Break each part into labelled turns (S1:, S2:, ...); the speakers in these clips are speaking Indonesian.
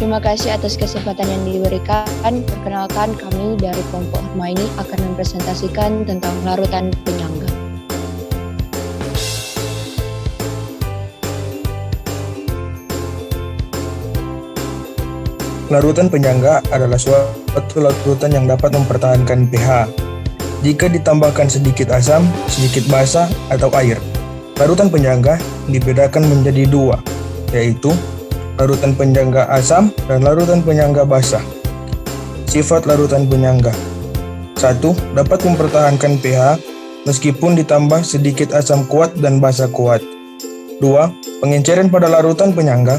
S1: Terima kasih atas kesempatan yang diberikan. Perkenalkan, kami dari kelompok Hermione akan mempresentasikan tentang larutan penyangga.
S2: Larutan penyangga adalah suatu larutan yang dapat mempertahankan pH jika ditambahkan sedikit asam, sedikit basa, atau air. Larutan penyangga dibedakan menjadi dua, yaitu larutan penyangga asam dan larutan penyangga basah. Sifat larutan penyangga: 1. Dapat mempertahankan pH meskipun ditambah sedikit asam kuat dan basa kuat. 2. Pengenceran pada larutan penyangga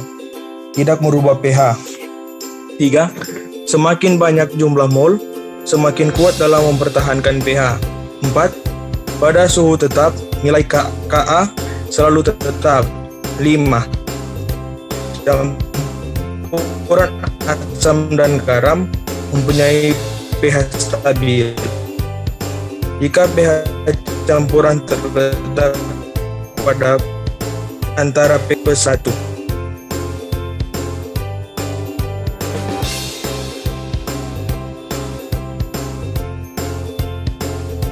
S2: tidak merubah pH. 3. Semakin banyak jumlah mol, semakin kuat dalam mempertahankan pH. 4. Pada suhu tetap, nilai Ka selalu tetap. 5. Campuran asam dan garam mempunyai pH stabil. Jika pH campuran terletak pada antara pH 1.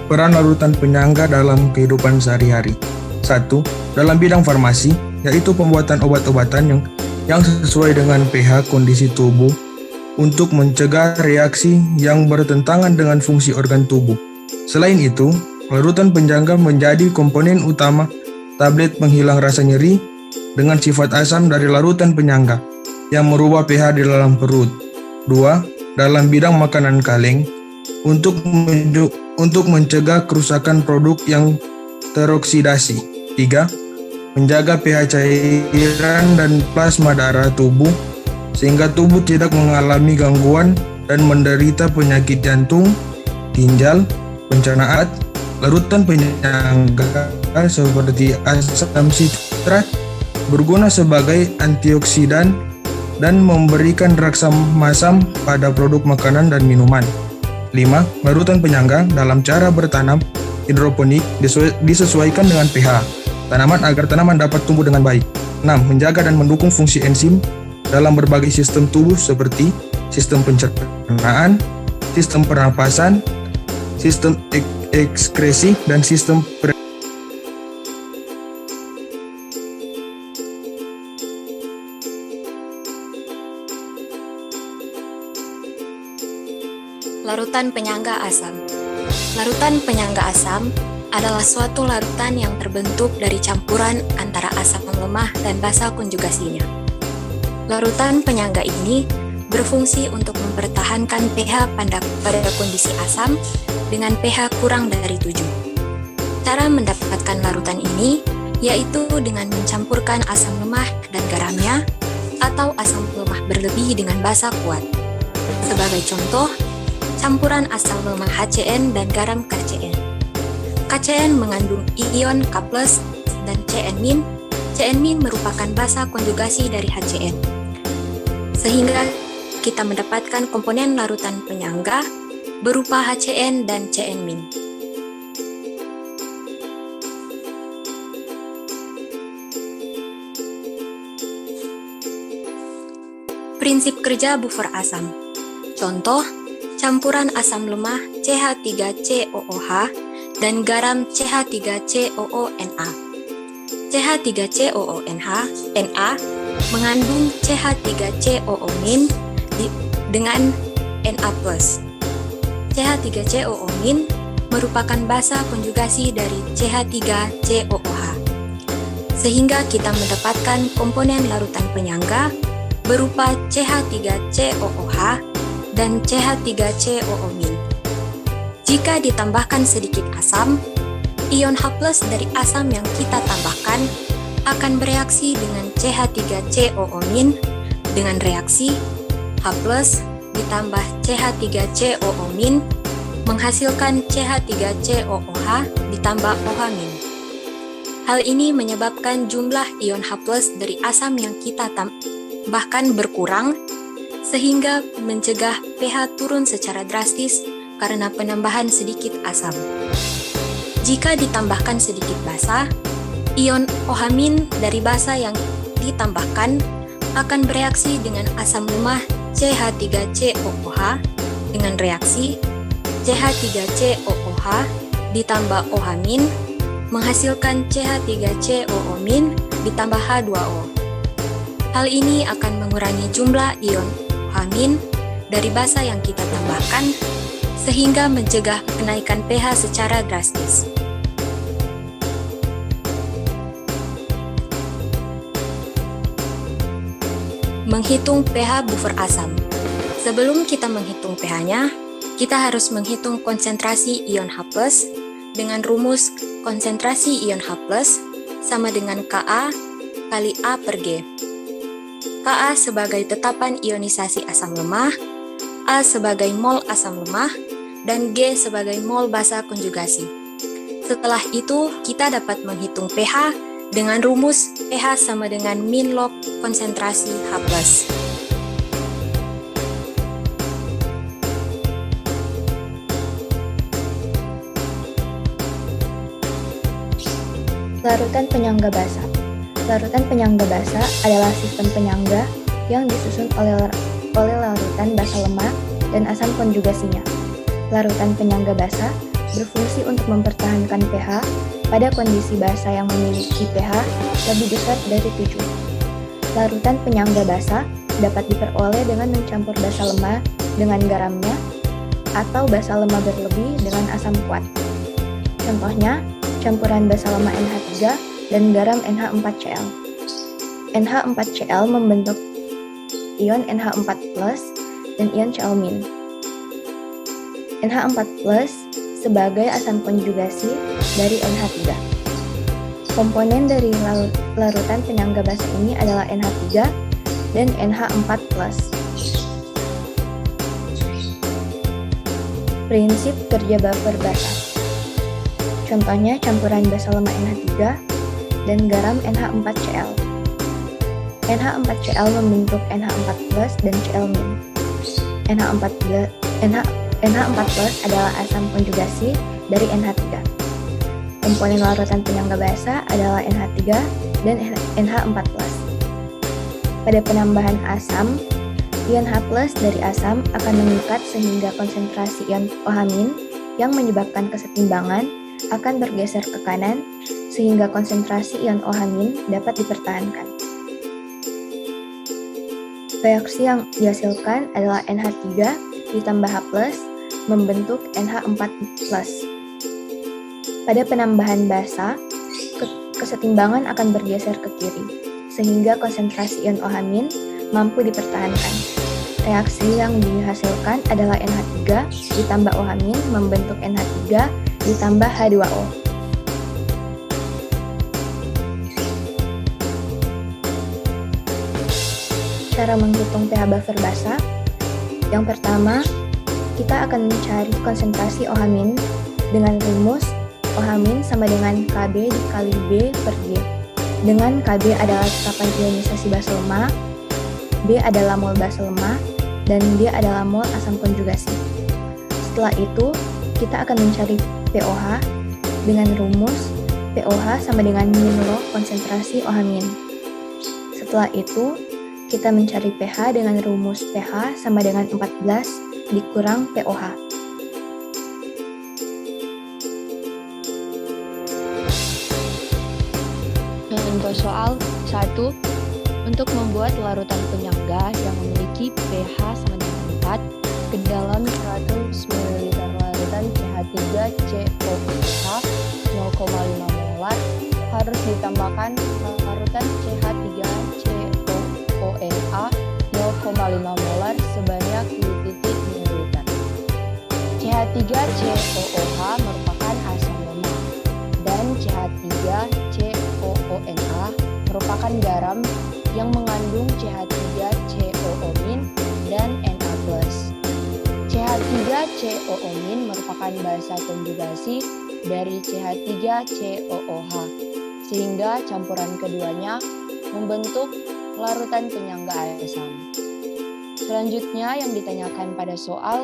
S2: Peran larutan penyangga dalam kehidupan sehari-hari. 1. Dalam bidang farmasi, yaitu pembuatan obat-obatan yang sesuai dengan pH kondisi tubuh untuk mencegah reaksi yang bertentangan dengan fungsi organ tubuh. Selain itu, larutan penyangga menjadi komponen utama tablet penghilang rasa nyeri dengan sifat asam dari larutan penyangga yang merubah pH di dalam perut. 2. Dalam bidang makanan kaleng, untuk mencegah kerusakan produk yang teroksidasi. 3. Menjaga pH cairan dan plasma darah tubuh sehingga tubuh tidak mengalami gangguan dan menderita penyakit jantung, ginjal, pencernaan. Larutan penyangga seperti asam sitrat berguna sebagai antioksidan dan memberikan rasa masam pada produk makanan dan minuman. 5. Larutan penyangga dalam cara bertanam hidroponik disesuaikan dengan pH tanaman agar tanaman dapat tumbuh dengan baik. 6. Menjaga dan mendukung fungsi enzim dalam berbagai sistem tubuh seperti sistem pencernaan, sistem pernapasan, sistem ekskresi, dan sistem
S3: Larutan penyangga asam. Larutan penyangga asam adalah suatu larutan yang terbentuk dari campuran antara asam lemah dan basa konjugasinya. Larutan penyangga ini berfungsi untuk mempertahankan pH pada kondisi asam dengan pH kurang dari 7. Cara mendapatkan larutan ini yaitu dengan mencampurkan asam lemah dan garamnya atau asam lemah berlebih dengan basa kuat. Sebagai contoh, campuran asam lemah HCN dan garam KCN. KCN mengandung ion K+ dan CN-. CN- merupakan basa konjugasi dari HCN. Sehingga kita mendapatkan komponen larutan penyangga berupa HCN dan CN-. Prinsip kerja buffer asam. Contoh, campuran asam lemah CH3COOH dan garam CH3COONA. CH3COONH Na mengandung CH3COO- dengan Na+. CH3COO- merupakan basa konjugasi dari CH3COOH. Sehingga kita mendapatkan komponen larutan penyangga berupa CH3COOH dan CH3COO-. Jika ditambahkan sedikit asam, ion H+ dari asam yang kita tambahkan akan bereaksi dengan CH3COO- dengan reaksi H+ ditambah CH3COO- menghasilkan CH3COOH ditambah OH-. Hal ini menyebabkan jumlah ion H+ dari asam yang kita tambahkan berkurang sehingga mencegah pH turun secara drastis karena penambahan sedikit asam. Jika ditambahkan sedikit basa, ion OH- dari basa yang ditambahkan akan bereaksi dengan asam lemah CH3COOH dengan reaksi CH3COOH ditambah OH- menghasilkan CH3COO- ditambah H2O. Hal ini akan mengurangi jumlah ion OH- dari basa yang kita tambahkan, sehingga mencegah kenaikan pH secara drastis. Menghitung pH buffer asam. Sebelum kita menghitung pH-nya, kita harus menghitung konsentrasi ion H+ dengan rumus konsentrasi ion H+ sama dengan Ka kali A per G. Ka sebagai tetapan ionisasi asam lemah, A sebagai mol asam lemah, dan G sebagai mol basa konjugasi. Setelah itu, kita dapat menghitung pH dengan rumus pH sama dengan min log konsentrasi H+.
S1: Larutan penyangga basa. Larutan penyangga basa adalah sistem penyangga yang disusun oleh larutan basa lemah dan asam konjugasinya. Larutan penyangga basa berfungsi untuk mempertahankan pH pada kondisi basa yang memiliki pH lebih besar dari 7. Larutan penyangga basa dapat diperoleh dengan mencampur basa lemah dengan garamnya atau basa lemah berlebih dengan asam kuat. Contohnya, campuran basa lemah NH3 dan garam NH4Cl. NH4Cl membentuk ion NH4+ dan ion Cl-. NH4+ sebagai asam konjugasi dari NH3. Komponen dari larutan penyangga basa ini adalah NH3 dan NH4+. Prinsip kerja buffer basa. Contohnya campuran basa lemah NH3 dan garam NH4Cl. NH4Cl membentuk NH4+ dan Cl-. NH4+ adalah asam konjugasi dari NH3. Komponen larutan penyangga basa adalah NH3 dan NH4+. Pada penambahan asam, ion H+ dari asam akan mengikat sehingga konsentrasi ion OH- yang menyebabkan kesetimbangan akan bergeser ke kanan sehingga konsentrasi ion OH- dapat dipertahankan. Reaksi yang dihasilkan adalah NH3 ditambah H+ membentuk NH4+. Pada penambahan basa, kesetimbangan akan bergeser ke kiri, sehingga konsentrasi ion OH- mampu dipertahankan. Reaksi yang dihasilkan adalah NH3 ditambah OH- membentuk NH3 ditambah H2O. Cara menghitung pH buffer basa. Yang pertama, kita akan mencari konsentrasi OH- dengan rumus OH- sama dengan Kb dikali B per G. Dengan Kb adalah tetapan ionisasi basa lemah, B adalah mol basa lemah, dan G adalah mol asam konjugasi. Setelah itu, kita akan mencari pOH dengan rumus pOH sama dengan min log konsentrasi OH-. Setelah itu, kita mencari pH dengan rumus pH sama dengan 14 dikurang pOH. Contoh soal 1. Untuk membuat larutan penyangga yang memiliki pH sama dengan 4 ke dalam 100 ml larutan CH3COOH 0,5 molar harus ditambahkan larutan CH3COONA 0,5 molar sebanyak 2 ml. CH3COOH merupakan asam lemah dan CH3COONA merupakan garam yang mengandung CH3COO- dan Na+. CH3COO- merupakan basa konjugasi dari CH3COOH, sehingga campuran keduanya membentuk larutan penyangga asam. Selanjutnya yang ditanyakan pada soal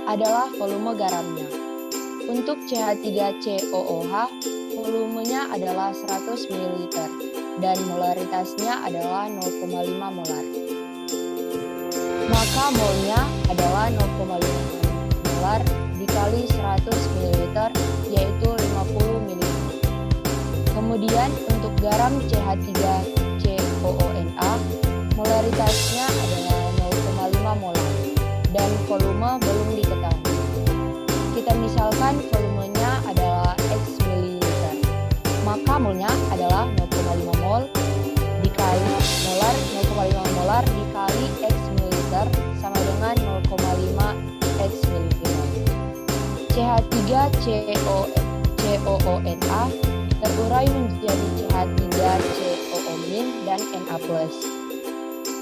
S1: adalah volume garamnya. Untuk CH3COOH, volumenya adalah 100 ml.
S4: dan molaritasnya adalah 0,5 molar. Maka molnya adalah 0,5 molar dikali 100 ml, yaitu 50 ml. Kemudian untuk garam CH3COONa, molaritasnya adalah 0,5 molar dan volume belum diketahui. Kita misalkan volumenya adalah X ml, maka molnya adalah 0,5 mol dikali molar, 0,5 molar dikali X ml sama dengan 0,5 X ml. CH3COONa terurai menjadi CH3COO- dan Na+.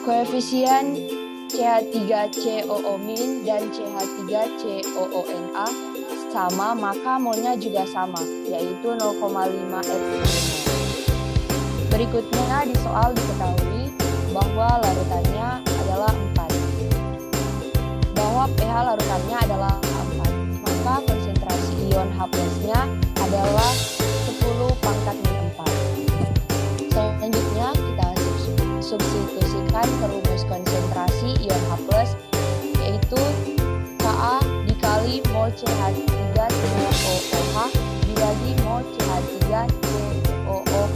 S4: Koefisien CH3COO- dan CH3COONa sama, maka molnya juga sama, yaitu 0,5 X mol. Berikutnya di soal diketahui bahwa larutannya adalah 4. Bahwa pH larutannya adalah 4, maka konsentrasi ion H+-nya adalah 10 pangkat min 4. Selanjutnya kita substitusikan ke rumus konsentrasi ion H+, yaitu Ka dikali mol CH3COOH dibagi mol CH3COO-.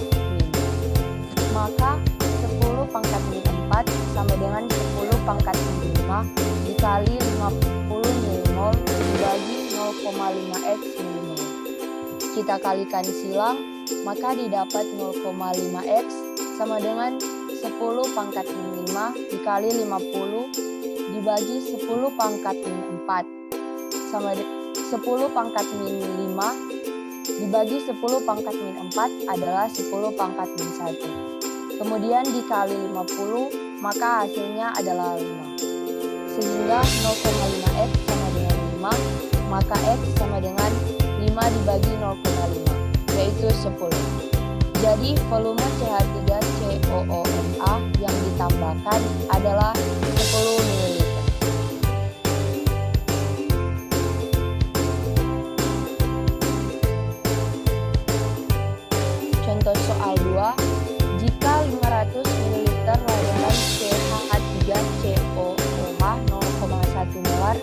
S4: Maka 10 pangkat min 4 sama dengan 10 pangkat min 5 dikali 50 mmol dibagi 0,5 X mmol. Kita kalikan silang, maka didapat 0,5 X sama dengan 10 pangkat min 5 dikali 50 dibagi 10 pangkat min 4 sama 10 pangkat min 5 dibagi 10 pangkat min 4 adalah 10 pangkat min 1. Kemudian dikali 50, maka hasilnya adalah 5. Sehingga 0,5 X sama dengan 5, maka X sama dengan 5 dibagi 0,5, yaitu 10. Jadi volume CH3COONa yang ditambahkan adalah 10 ml. Contoh soal 2, jika 500 ml larutan CH3COOH 0,1 molar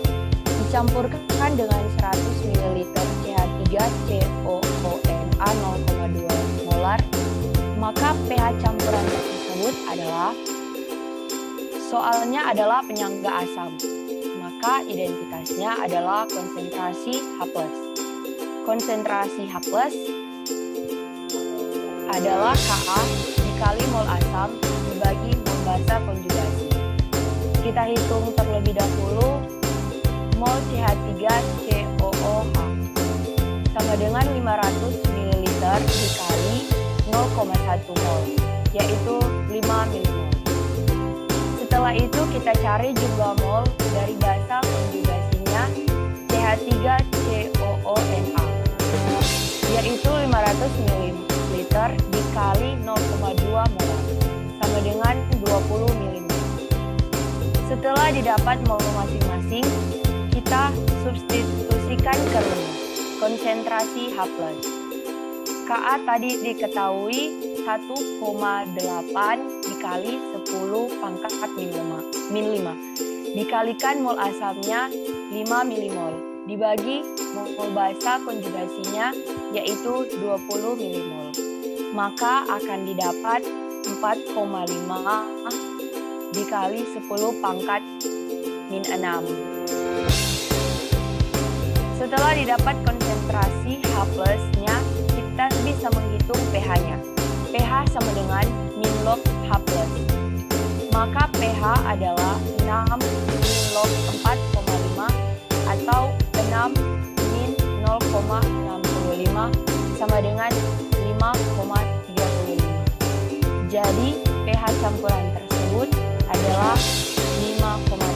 S4: dicampurkan dengan 100 ml CH3COONa 0,2 molar, maka pH campuran tersebut adalah, soalnya adalah penyangga asam, maka identitasnya adalah konsentrasi H+. Konsentrasi H+ adalah Ka dikali mol asam dibagi mol basa konjugasi. Kita hitung terlebih dahulu mol CH3COOH sama dengan 500 ml dikali 0,1 mol, yaitu 5 mmol. Setelah itu kita cari jumlah mol dari basa konjugasinya CH3COONa, yaitu 500 ml dikali 0,2 molar sama dengan 20 mm. Setelah didapat mol masing-masing, kita substitusikan ke rumus konsentrasi H+. Ka tadi diketahui 1,8 dikali 10 pangkat min 5 dikalikan mol asamnya 5 mmol dibagi mol basa konjugasinya yaitu 20 mmol. Maka akan didapat 4,5 dikali 10 pangkat min 6. Setelah didapat konsentrasi H+-nya, kita bisa menghitung pH-nya. pH sama dengan min log H+. Maka pH adalah 6 min log 4,5 atau 6 min 0,65 sama dengan 5,35. Jadi pH campuran tersebut adalah 5,35.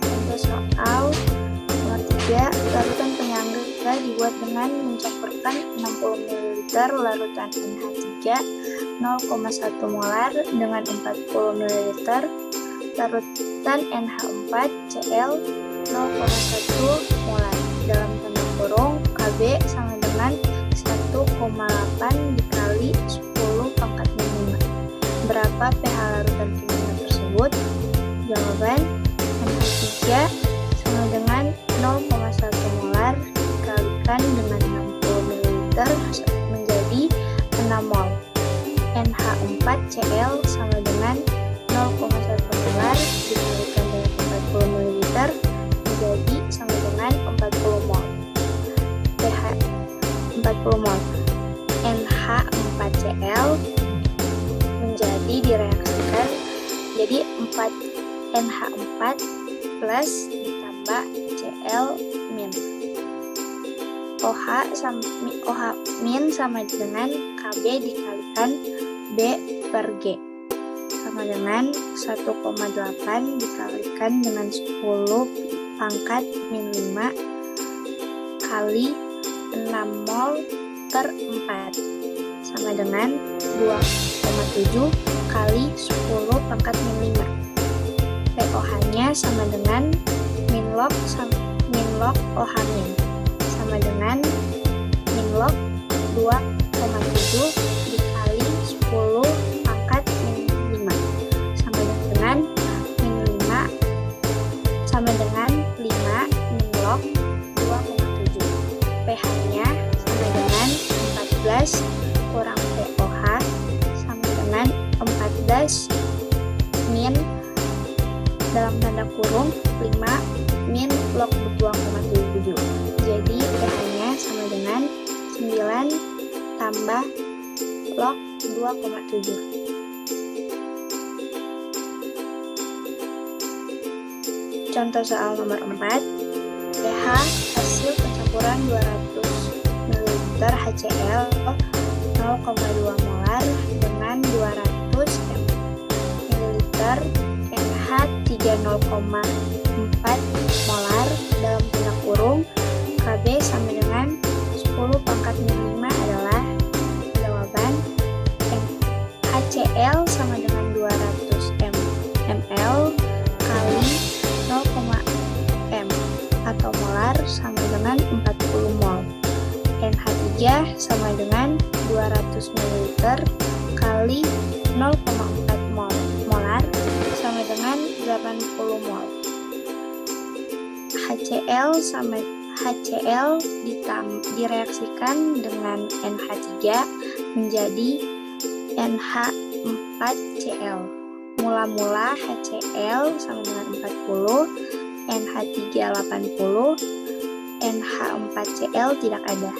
S5: Contoh soal nomor 3, larutan penyangga dibuat dengan mencampurkan 60 ml larutan NH3 0,1 molar dengan 40 ml larutan NH4 Cl 0,5 0,1 molar. Dalam tanda kurung, Kb sama dengan 1,8 dikali 10 pangkat min 5. Berapa pH larutan kimia tersebut? Jawaban NH3 sama dengan 0,1 molar dikalikan dengan 60 ml menjadi 6 mol. NH4Cl sama dengan 0,1 molar dikalikan dengan 40 ml menjadi sama dengan 40 mol. pH 40 mol. NH4Cl menjadi direaksikan jadi 4 NH4 plus ditambah Cl min. OH min sama dengan Kb dikalikan B per G sama dengan 1,8 dikalikan dengan 10 pangkat min 5 kali 6 mol per 4 sama dengan 2,7 kali 10 pangkat min 5. POH-nya sama dengan min log OH min sama dengan min log 2,7 dikali 10 pangkat min 5 sama dengan min 5 sama dengan 5 min log 2,7. pH-nya sama dengan 14 kurang POH sama dengan 14 min dalam tanda kurung 5 min log 2,7. Jadi pH-nya sama dengan 9 tambah log 2,7. Contoh soal nomor 4. pH hasil pencampuran 200 ml HCl 0,2 molar dengan 200 ml NH3 0,4 molar dalam tanda kurung Kb sama dengan 10 pangkat min 5 adalah jawaban HCl sama dengan 200 ml kali 0,m atau molar sama dengan 40 mol. NH3 sama dengan 200 ml kali 0,4 molar sama dengan 80 mol. HCl direaksikan dengan NH3 menjadi NH4Cl. Mula-mula HCl sama dengan 40, NH3 80, NH4Cl tidak ada.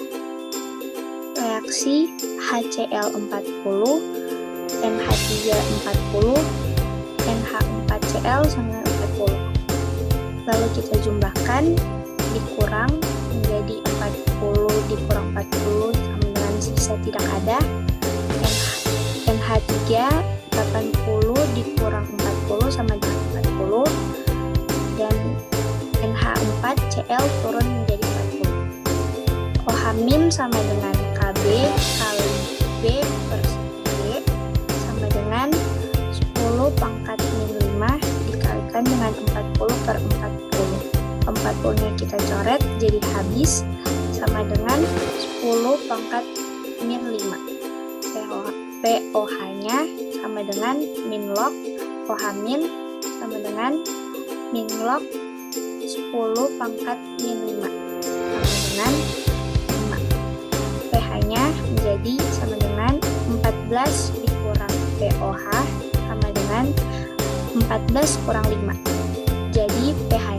S5: Reaksi HCl 40, NH3 40, NH4Cl sama dengan 40. Lalu kita jumlahkan, dikurang menjadi 40 dikurang 40 sama dengan sisa tidak ada. NH3 80 dikurang 40 sama dengan 40 dan NH4Cl turun menjadi 40. OH min sama dengan Kb kali B per G sama dengan 10 pangkat min 5 dikalikan dengan 40 per 40. 40-nya kita coret jadi habis sama dengan 10 pangkat min 5. POH-nya sama dengan min log OH min sama dengan min log 10 pangkat min 5 sama dengan 5. pH-nya menjadi sama dengan 14 dikurang POH sama dengan 14 kurang 5. Jadi pH